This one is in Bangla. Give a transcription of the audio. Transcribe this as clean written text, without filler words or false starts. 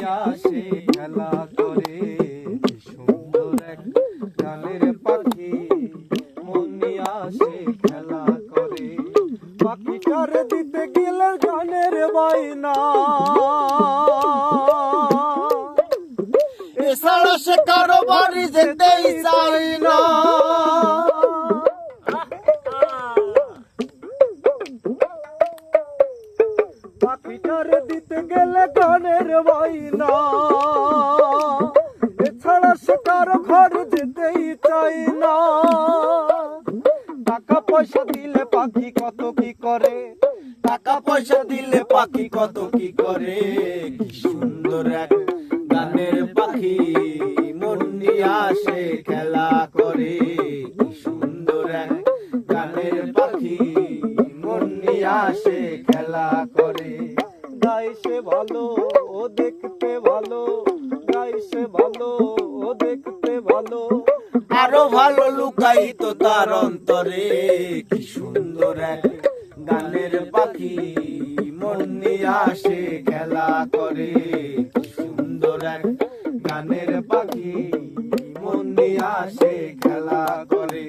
নিয়ে আসে খেলা করে। কি সুন্দর এক গানের পাখি মন নিয়ে আসে খেলা করে। পাখিটার দিতে গেলে গানের বাইনা, এছাড়া সে কারো বাড়ি যেতেই চাই না। পাখিটার দিতে গেলে গানের বাইনা, এছাড়া সে কারো ঘর যেতেই চাই না। টাকা পয়সা দিলে পাখি কত কি করে, টাকা পয়সা দিলে পাখি কত কি করে। কি সুন্দর এক গানের পাখি মন নিয়ে আসে খেলা করে। কি সুন্দর এক গানের পাখি মন নিয়ে আসে খেলা করে। গায় সে ভালো ও দেখতে ভালো, গায় সে ভালো ও দেখতে ভালো, আরো ভালো লুকায়িত তার অন্তরে। কি সুন্দর এক গানের পাখি মন নিয়ে আসে খেলা করে। কি সুন্দর এক গানের পাখি মন নিয়ে আসে খেলা করে।